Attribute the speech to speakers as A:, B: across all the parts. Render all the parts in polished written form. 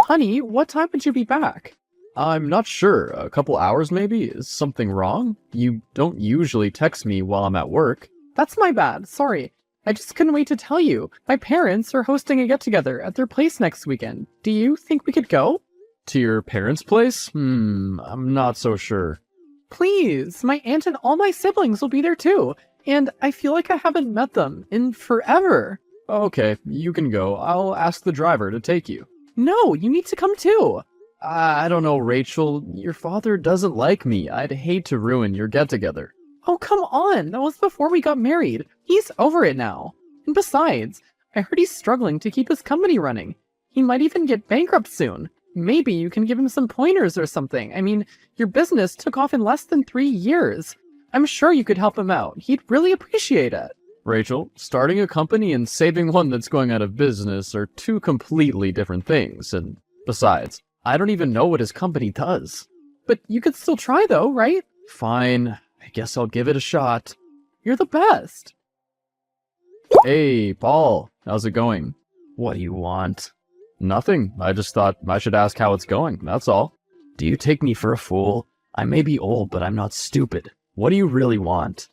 A: Honey, what time would you be back?
B: I'm not sure. A couple hours maybe? Is something wrong? You don't usually text me while I'm at work.
A: That's my bad, sorry. I just couldn't wait to tell you. My parents are hosting a get-together at their place next weekend. Do you think we could go?
B: To your parents' place? I'm not so sure.
A: Please, my aunt and all my siblings will be there too. And I feel like I haven't met them in forever.
B: Okay, you can go. I'll ask the driver to take you.
A: No, you need to come too.
B: I don't know, Rachel. Your father doesn't like me. I'd hate to ruin your get-together.
A: Oh, come on. That was before we got married. He's over it now. And besides, I heard he's struggling to keep his company running. He might even get bankrupt soon. Maybe you can give him some pointers or something. I mean, your business took off in less than 3 years. I'm sure you could help him out. He'd really appreciate it.
B: Rachel, starting a company and saving one that's going out of business are two completely different things. And besides, I don't even know what his company does.
A: But you could still try though, right?
B: Fine. I guess I'll give it a shot.
A: You're the best.
B: Hey, Paul. How's it going?
C: What do you want?
B: Nothing. I just thought I should ask how it's going, that's all.
C: Do you take me for a fool? I may be old, but I'm not stupid. What do you really want?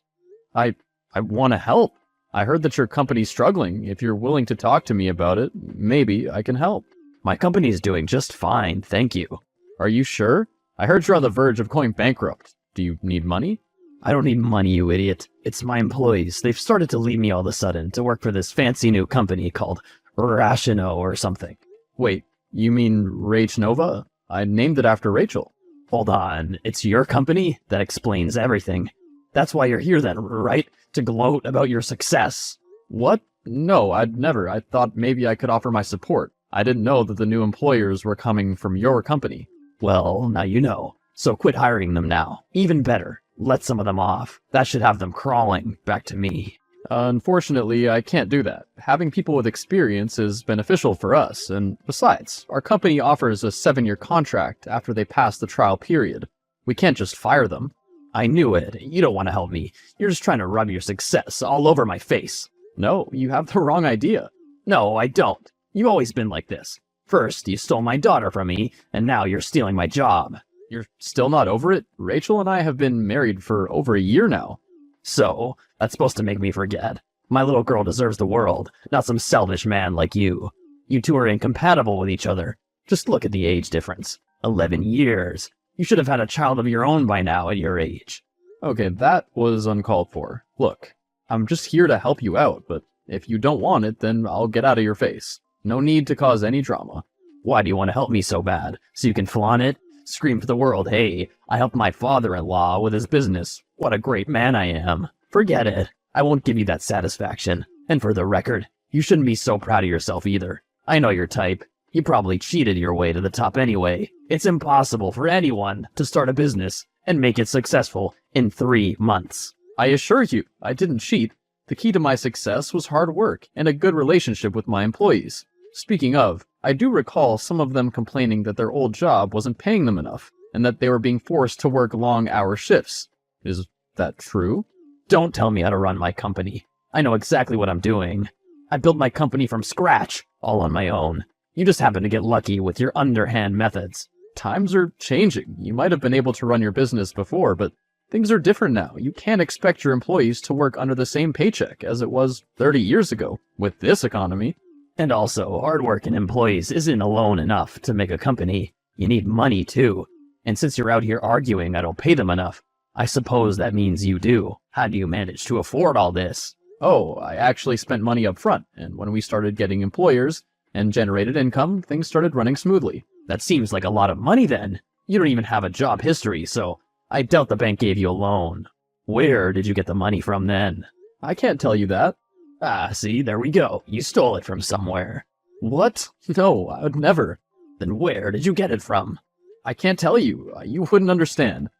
B: I want to help. I heard that your company's struggling. If you're willing to talk to me about it, maybe I can help.
C: My company's doing just fine, thank you.
B: Are you sure? I heard you're on the verge of going bankrupt. Do you need money?
C: I don't need money, you idiot. It's my employees. They've started to leave me all of a sudden to work for this fancy new company called Rashino or something.
B: Wait, you mean Rach Nova? I named it after Rachel.
C: Hold on, it's your company? That explains everything. That's why you're here then, right? To gloat about your success.
B: What? No, I'd never. I thought maybe I could offer my support. I didn't know that the new employers were coming from your company.
C: Well, now you know. So quit hiring them now. Even better, let some of them off. That should have them crawling back to me.
B: Unfortunately, I can't do that. Having people with experience is beneficial for us, and besides, our company offers a 7-year contract after they pass the trial period. We can't just fire them.
C: I knew it. You don't want to help me. You're just trying to rub your success all over my face.
B: No, you have the wrong idea.
C: No, I don't. You've always been like this. First, you stole my daughter from me, and now you're stealing my job.
B: You're still not over it? Rachel and I have been married for over a year now.
C: So, that's supposed to make me forget. My little girl deserves the world, not some selfish man like you. You two are incompatible with each other. Just look at the age difference. 11 years. You should have had a child of your own by now at your age.
B: Okay, that was uncalled for. Look, I'm just here to help you out, but if you don't want it, then I'll get out of your face. No need to cause any drama.
C: Why do you want to help me so bad? So you can flaunt it? Scream for the world, hey, I helped my father-in-law with his business. What a great man I am. Forget it. I won't give you that satisfaction. And for the record, you shouldn't be so proud of yourself either. I know your type. You probably cheated your way to the top anyway. It's impossible for anyone to start a business and make it successful in 3 months.
B: I assure you, I didn't cheat. The key to my success was hard work and a good relationship with my employees. Speaking of, I do recall some of them complaining that their old job wasn't paying them enough, and that they were being forced to work long-hour shifts. Is that true?
C: Don't tell me how to run my company. I know exactly what I'm doing. I built my company from scratch, all on my own. You just happen to get lucky with your underhand methods.
B: Times are changing. You might have been able to run your business before, but things are different now. You can't expect your employees to work under the same paycheck as it was 30 years ago, with this economy.
C: And also, hard-working employees isn't alone enough to make a company. You need money, too. And since you're out here arguing I don't pay them enough, I suppose that means you do. How do you manage to afford all this?
B: Oh, I actually spent money up front, and when we started getting employers and generated income, things started running smoothly.
C: That seems like a lot of money then. You don't even have a job history, so I doubt the bank gave you a loan. Where did you get the money from then?
B: I can't tell you that.
C: Ah, see, there we go. You stole it from somewhere.
B: What? No, I would never.
C: Then where did you get it from?
B: I can't tell you. You wouldn't understand.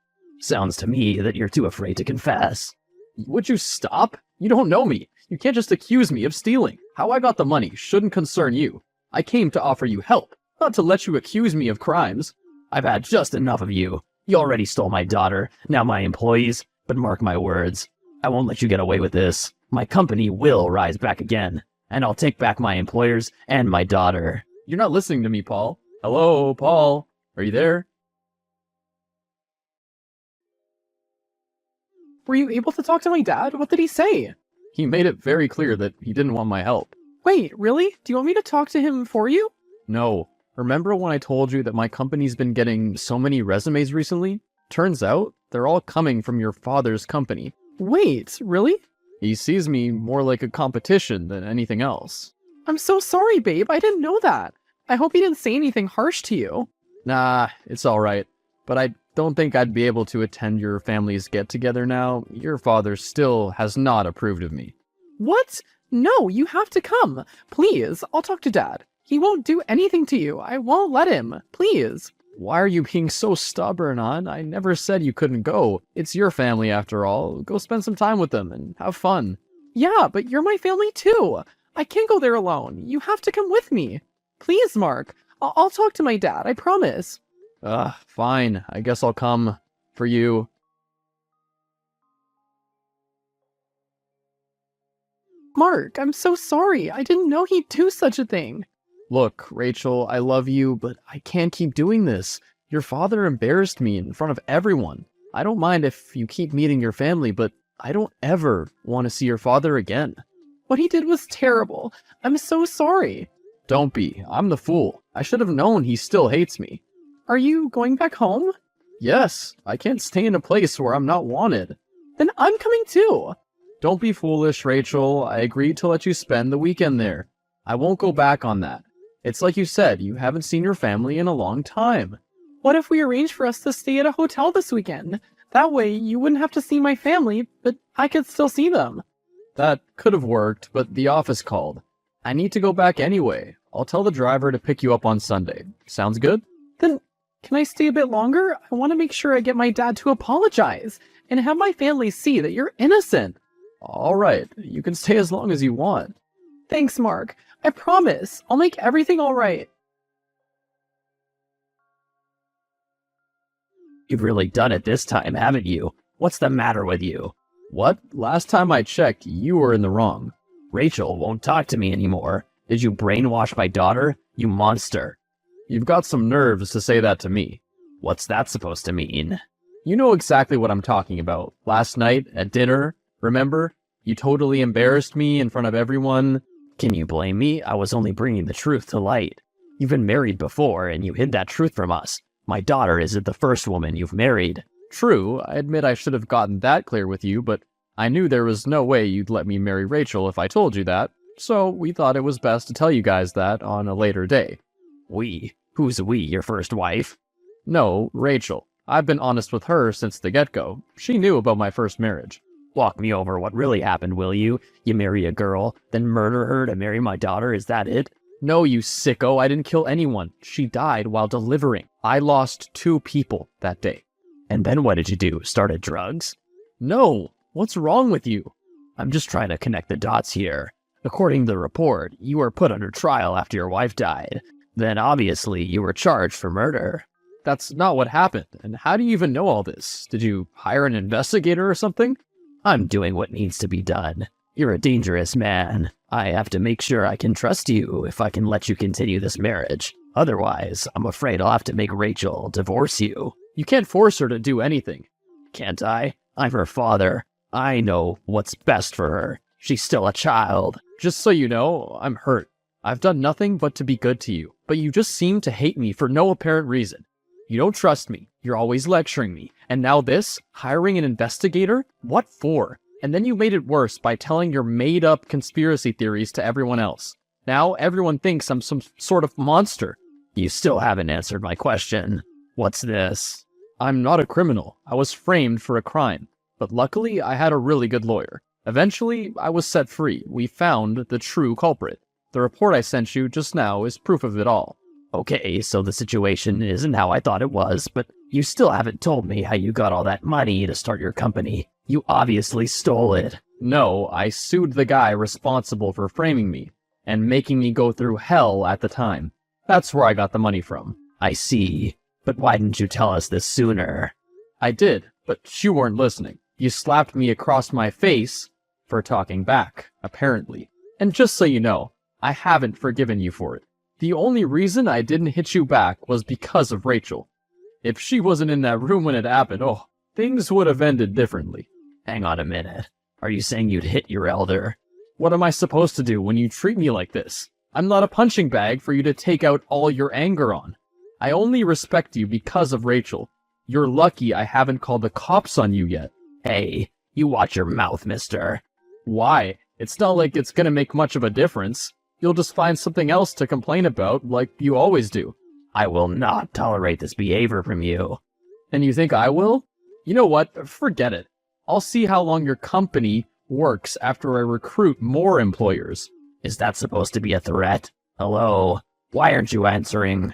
C: Sounds to me that you're too afraid to confess.
B: Would you stop? You don't know me. You can't just accuse me of stealing. How I got the money shouldn't concern you. I came to offer you help, not to let you accuse me of crimes.
C: I've had just enough of you. You already stole my daughter, now my employees, but mark my words, I won't let you get away with this. My company will rise back again, and I'll take back my employers and my daughter.
B: You're not listening to me, Paul. Hello, Paul? Are you there?
A: Were you able to talk to my dad? What did he say?
B: He made it very clear that he didn't want my help.
A: Wait, really? Do you want me to talk to him for you?
B: No. Remember when I told you that my company's been getting so many resumes recently? Turns out, they're all coming from your father's company.
A: Wait, really?
B: He sees me more like a competition than anything else.
A: I'm so sorry, babe. I didn't know that. I hope he didn't say anything harsh to you.
B: Nah, it's alright. But I don't think I'd be able to attend your family's get-together now. Your father still has not approved of me.
A: What? No, you have to come. Please, I'll talk to Dad. He won't do anything to you. I won't let him. Please.
B: Why are you being so stubborn, hon? I never said you couldn't go. It's your family after all. Go spend some time with them and have fun.
A: Yeah, but you're my family too. I can't go there alone. You have to come with me. Please, Mark. I'll talk to my dad, I promise.
B: Fine. I guess I'll come. For you.
A: Mark, I'm so sorry. I didn't know he'd do such a thing.
B: Look, Rachel, I love you, but I can't keep doing this. Your father embarrassed me in front of everyone. I don't mind if you keep meeting your family, but I don't ever want to see your father again.
A: What he did was terrible. I'm so sorry.
B: Don't be. I'm the fool. I should have known he still hates me.
A: Are you going back home?
B: Yes, I can't stay in a place where I'm not wanted.
A: Then I'm coming too.
B: Don't be foolish, Rachel. I agreed to let you spend the weekend there. I won't go back on that. It's like you said, you haven't seen your family in a long time.
A: What if we arrange for us to stay at a hotel this weekend? That way you wouldn't have to see my family, but I could still see them.
B: That could have worked, but the office called. I need to go back anyway. I'll tell the driver to pick you up on Sunday. Sounds good?
A: Then, can I stay a bit longer? I want to make sure I get my dad to apologize and have my family see that you're innocent.
B: Alright, you can stay as long as you want.
A: Thanks, Mark. I promise. I'll make everything alright.
C: You've really done it this time, haven't you? What's the matter with you?
B: What? Last time I checked, you were in the wrong.
C: Rachel won't talk to me anymore. Did you brainwash my daughter? You monster.
B: You've got some nerves to say that to me.
C: What's that supposed to mean?
B: You know exactly what I'm talking about. Last night, at dinner, remember? You totally embarrassed me in front of everyone.
C: Can you blame me? I was only bringing the truth to light. You've been married before, and you hid that truth from us. My daughter isn't the first woman you've married.
B: True, I admit I should have gotten that clear with you, but I knew there was no way you'd let me marry Rachel if I told you that, so we thought it was best to tell you guys that on a later day.
C: We? Who's we, your first wife?
B: No, Rachel. I've been honest with her since the get-go. She knew about my first marriage.
C: Walk me over what really happened, will you? You marry a girl, then murder her to marry my daughter, is that it?
B: No, you sicko, I didn't kill anyone. She died while delivering. I lost 2 people that day.
C: And then what did you do? Started drugs?
B: No, what's wrong with you?
C: I'm just trying to connect the dots here. According to the report, you were put under trial after your wife died. Then obviously you were charged for murder.
B: That's not what happened, and how do you even know all this? Did you hire an investigator or something?
C: I'm doing what needs to be done. You're a dangerous man. I have to make sure I can trust you if I can let you continue this marriage. Otherwise, I'm afraid I'll have to make Rachel divorce you.
B: You can't force her to do anything.
C: Can't I? I'm her father. I know what's best for her. She's still a child.
B: Just so you know, I'm hurt. I've done nothing but to be good to you, but you just seem to hate me for no apparent reason. You don't trust me, you're always lecturing me, and now this? Hiring an investigator? What for? And then you made it worse by telling your made-up conspiracy theories to everyone else. Now everyone thinks I'm some sort of monster.
C: You still haven't answered my question. What's this?
B: I'm not a criminal. I was framed for a crime. But luckily, I had a really good lawyer. Eventually, I was set free. We found the true culprit. The report I sent you just now is proof of it all.
C: Okay, so the situation isn't how I thought it was, but you still haven't told me how you got all that money to start your company. You obviously stole it.
B: No, I sued the guy responsible for framing me, and making me go through hell at the time. That's where I got the money from.
C: I see. But why didn't you tell us this sooner?
B: I did, but you weren't listening. You slapped me across my face for talking back, apparently. And just so you know, I haven't forgiven you for it. The only reason I didn't hit you back was because of Rachel. If she wasn't in that room when it happened, oh, things would have ended differently.
C: Hang on a minute. Are you saying you'd hit your elder?
B: What am I supposed to do when you treat me like this? I'm not a punching bag for you to take out all your anger on. I only respect you because of Rachel. You're lucky I haven't called the cops on you yet.
C: Hey, you watch your mouth, mister.
B: Why? It's not like it's gonna make much of a difference. You'll just find something else to complain about, like you always do.
C: I will not tolerate this behavior from you.
B: And you think I will? You know what? Forget it. I'll see how long your company works after I recruit more employers.
C: Is that supposed to be a threat? Hello? Why aren't you answering?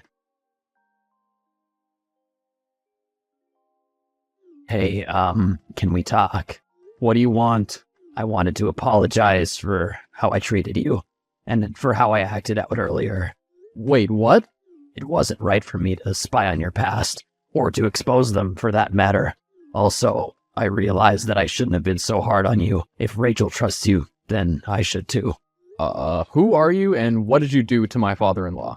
C: Hey, can we talk?
B: What do you want?
C: I wanted to apologize for how I treated you, and for how I acted out earlier.
B: Wait, what?
C: It wasn't right for me to spy on your past, or to expose them for that matter. Also, I realized that I shouldn't have been so hard on you. If Rachel trusts you, then I should too.
B: Who are you and what did you do to my father-in-law?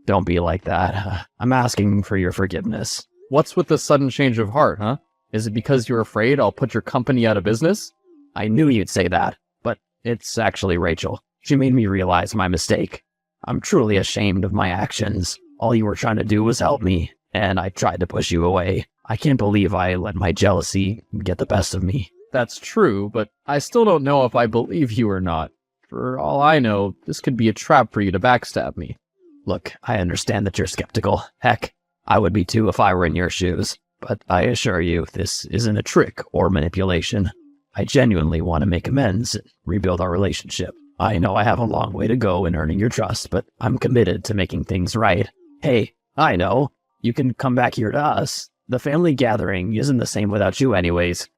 C: Don't be like that. I'm asking for your forgiveness.
B: What's with the sudden change of heart, huh? Is it because you're afraid I'll put your company out of business?
C: I knew you'd say that, but it's actually Rachel. She made me realize my mistake. I'm truly ashamed of my actions. All you were trying to do was help me, and I tried to push you away. I can't believe I let my jealousy get the best of me.
B: That's true, but I still don't know if I believe you or not. For all I know, this could be a trap for you to backstab me.
C: Look, I understand that you're skeptical. Heck, I would be too if I were in your shoes. But I assure you, this isn't a trick or manipulation. I genuinely want to make amends and rebuild our relationship. I know I have a long way to go in earning your trust, but I'm committed to making things right. Hey, I know. You can come back here to us. The family gathering isn't the same without you anyways.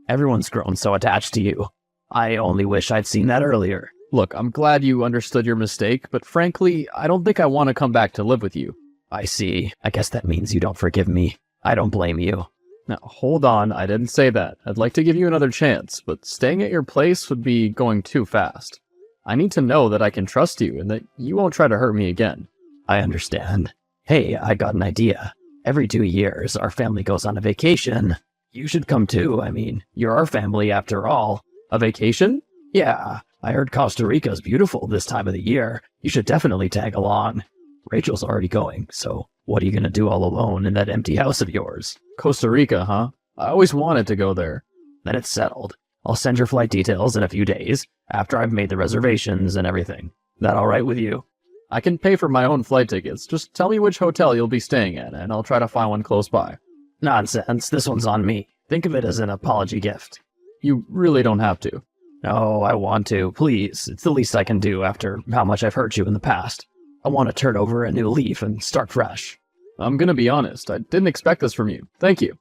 C: Everyone's grown so attached to you. I only wish I'd seen that earlier.
B: Look, I'm glad you understood your mistake, but frankly, I don't think I want to come back to live with you.
C: I see. I guess that means you don't forgive me. I don't blame you.
B: Now, hold on, I didn't say that. I'd like to give you another chance, but staying at your place would be going too fast. I need to know that I can trust you and that you won't try to hurt me again.
C: I understand. Hey, I got an idea. Every 2 years, our family goes on a vacation. You should come too. I mean, you're our family after all.
B: A vacation?
C: Yeah, I heard Costa Rica's beautiful this time of the year. You should definitely tag along. Rachel's already going, so what are you going to do all alone in that empty house of yours?
B: Costa Rica, huh? I always wanted to go there.
C: Then it's settled. I'll send your flight details in a few days, after I've made the reservations and everything. That all right with you?
B: I can pay for my own flight tickets. Just tell me which hotel you'll be staying at, and I'll try to find one close by.
C: Nonsense. This one's on me. Think of it as an apology gift.
B: You really don't have to.
C: No, I want to. Please. It's the least I can do after how much I've hurt you in the past. I want to turn over a new leaf and start fresh.
B: I'm gonna be honest. I didn't expect this from you. Thank you.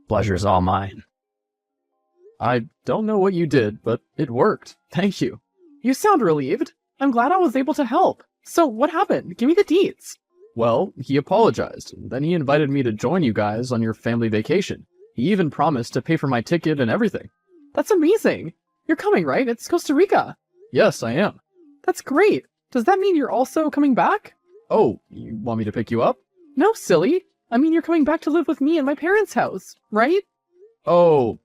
C: Pleasure's all mine.
B: I don't know what you did, but it worked. Thank you.
A: You sound relieved. I'm glad I was able to help. So what happened? Give me the deets.
B: Well, he apologized. Then he invited me to join you guys on your family vacation. He even promised to pay for my ticket and everything.
A: That's amazing. You're coming, right? It's Costa Rica.
B: Yes, I am.
A: That's great. Does that mean you're also coming back?
B: Oh, you want me to pick you up?
A: No, silly. I mean, you're coming back to live with me in my parents' house, right?
B: Oh,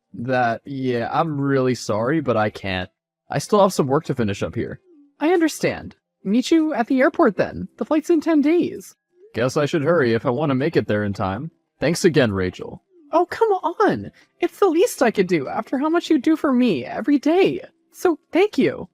B: yeah, I'm really sorry, but I can't. I still have some work to finish up here.
A: I understand. Meet you at the airport then. The flight's in 10 days.
B: Guess I should hurry if I want to make it there in time. Thanks again, Rachel.
A: Oh, come on. It's the least I could do after how much you do for me every day. So, thank you.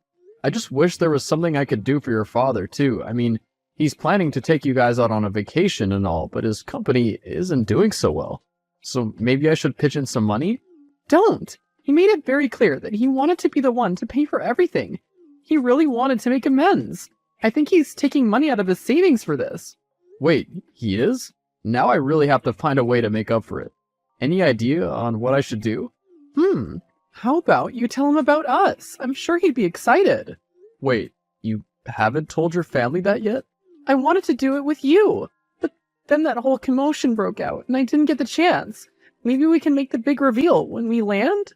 B: I just wish there was something I could do for your father, too. I mean, he's planning to take you guys out on a vacation and all, but his company isn't doing so well. So maybe I should pitch in some money?
A: Don't. He made it very clear that he wanted to be the one to pay for everything. He really wanted to make amends. I think he's taking money out of his savings for this.
B: Wait, he is? Now I really have to find a way to make up for it. Any idea on what I should do?
A: How about you tell him about us? I'm sure he'd be excited.
B: Wait, you haven't told your family that yet?
A: I wanted to do it with you, but then that whole commotion broke out and I didn't get the chance. Maybe we can make the big reveal when we land?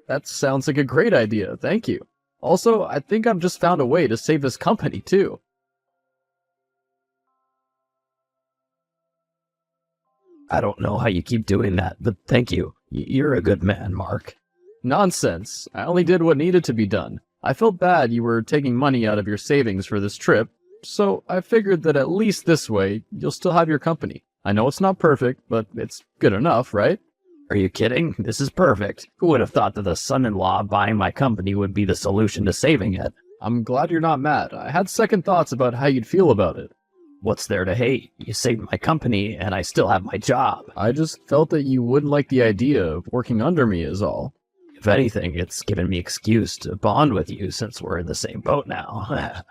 B: That sounds like a great idea, thank you. Also, I think I've just found a way to save this company, too.
C: I don't know how you keep doing that, but thank you. You're a good man, Mark.
B: Nonsense. I only did what needed to be done. I felt bad you were taking money out of your savings for this trip, so I figured that at least this way, you'll still have your company. I know it's not perfect, but it's good enough, right?
C: Are you kidding? This is perfect. Who would have thought that the son-in-law buying my company would be the solution to saving it?
B: I'm glad you're not mad. I had second thoughts about how you'd feel about it.
C: What's there to hate? You saved my company, and I still have my job.
B: I just felt that you wouldn't like the idea of working under me is all.
C: If anything, it's given me excuse to bond with you since we're in the same boat now.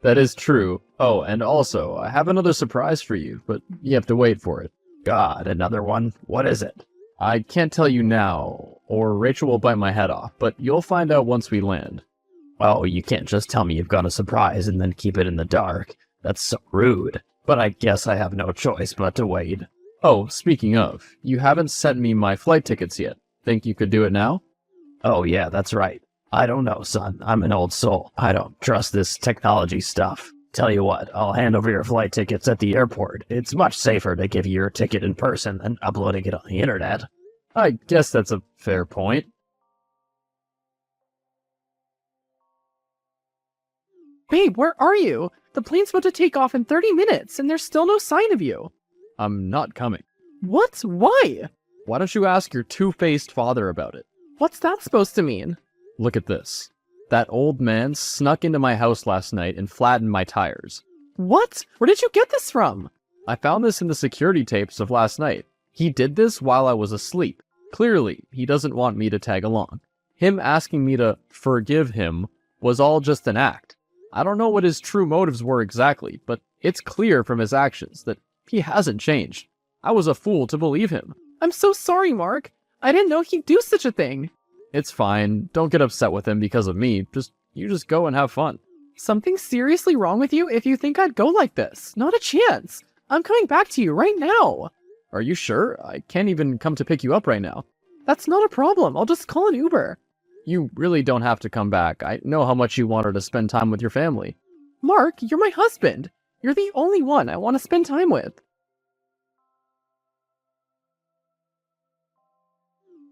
B: That is true. Oh, and also, I have another surprise for you, but you have to wait for it.
C: God, another one? What is it?
B: I can't tell you now, or Rachel will bite my head off, but you'll find out once we land.
C: Oh, you can't just tell me you've got a surprise and then keep it in the dark. That's so rude. But I guess I have no choice but to wait.
B: Oh, speaking of, you haven't sent me my flight tickets yet. Think you could do it now?
C: Oh yeah, that's right. I don't know, son. I'm an old soul. I don't trust this technology stuff. Tell you what, I'll hand over your flight tickets at the airport. It's much safer to give you your ticket in person than uploading it on the internet.
B: I guess that's a fair point.
A: Babe, where are you? The plane's about to take off in 30 minutes, and there's still no sign of you.
B: I'm not coming.
A: What? Why?
B: Why don't you ask your two-faced father about it?
A: What's that supposed to mean?
B: Look at this. That old man snuck into my house last night and flattened my tires.
A: What? Where did you get this from?
B: I found this in the security tapes of last night. He did this while I was asleep. Clearly, he doesn't want me to tag along. Him asking me to forgive him was all just an act. I don't know what his true motives were exactly, but it's clear from his actions that he hasn't changed. I was a fool to believe him.
A: I'm so sorry, Mark. I didn't know he'd do such a thing.
B: It's fine. Don't get upset with him because of me. You just go and have fun.
A: Something's seriously wrong with you if you think I'd go like this. Not a chance. I'm coming back to you right now.
B: Are you sure? I can't even come to pick you up right now.
A: That's not a problem. I'll just call an Uber.
B: You really don't have to come back. I know how much you wanted to spend time with your family.
A: Mark, you're my husband. You're the only one I want to spend time with.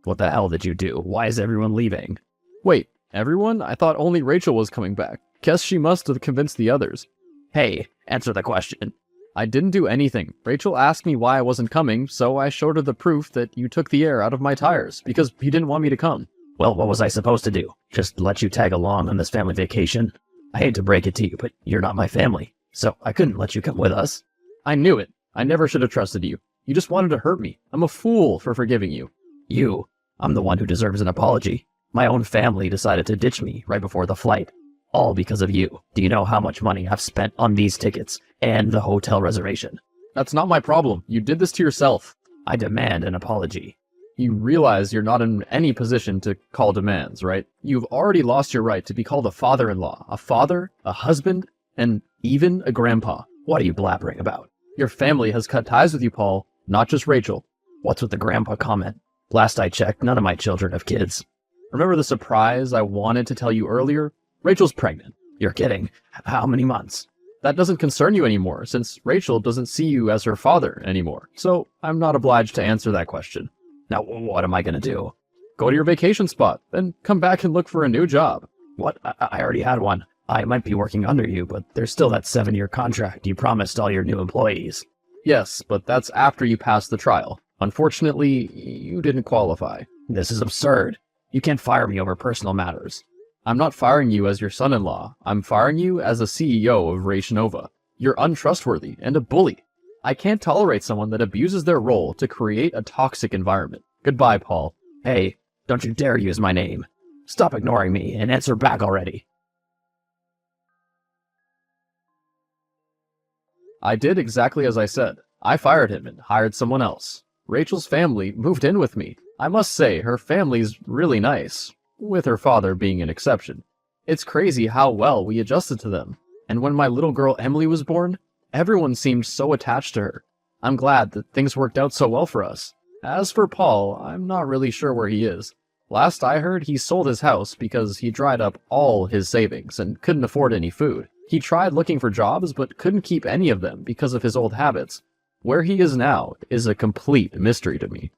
C: What the hell did you do? Why is everyone leaving?
B: Wait, everyone? I thought only Rachel was coming back. Guess she must have convinced the others.
C: Hey, answer the question.
B: I didn't do anything. Rachel asked me why I wasn't coming, so I showed her the proof that you took the air out of my tires, because you didn't want me to come.
C: Well, what was I supposed to do? Just let you tag along on this family vacation? I hate to break it to you, but you're not my family, so I couldn't let you come with us.
B: I knew it. I never should have trusted you. You just wanted to hurt me. I'm a fool for forgiving you.
C: You? I'm the one who deserves an apology. My own family decided to ditch me right before the flight. All because of you. Do you know how much money I've spent on these tickets and the hotel reservation?
B: That's not my problem. You did this to yourself.
C: I demand an apology.
B: You realize you're not in any position to call demands, right? You've already lost your right to be called a father-in-law, a father, a husband, and even a grandpa.
C: What are you blabbering about?
B: Your family has cut ties with you, Paul, not just Rachel.
C: What's with the grandpa comment? Last I checked, none of my children have kids.
B: Remember the surprise I wanted to tell you earlier? Rachel's pregnant.
C: You're kidding. How many months?
B: That doesn't concern you anymore, since Rachel doesn't see you as her father anymore. So I'm not obliged to answer that question.
C: Now, what am I going to do?
B: Go to your vacation spot, then come back and look for a new job.
C: What? I already had one. I might be working under you, but there's still that 7-year contract you promised all your new employees.
B: Yes, but that's after you pass the trial. Unfortunately, you didn't qualify.
C: This is absurd. You can't fire me over personal matters.
B: I'm not firing you as your son-in-law. I'm firing you as a CEO of Raish Nova. You're untrustworthy and a bully. I can't tolerate someone that abuses their role to create a toxic environment. Goodbye, Paul.
C: Hey, don't you dare use my name. Stop ignoring me and answer back already.
B: I did exactly as I said. I fired him and hired someone else. Rachel's family moved in with me. I must say, her family's really nice, with her father being an exception. It's crazy how well we adjusted to them. And when my little girl Emily was born, everyone seemed so attached to her. I'm glad that things worked out so well for us. As for Paul, I'm not really sure where he is. Last I heard, he sold his house because he dried up all his savings and couldn't afford any food. He tried looking for jobs, but couldn't keep any of them because of his old habits. Where he is now is a complete mystery to me.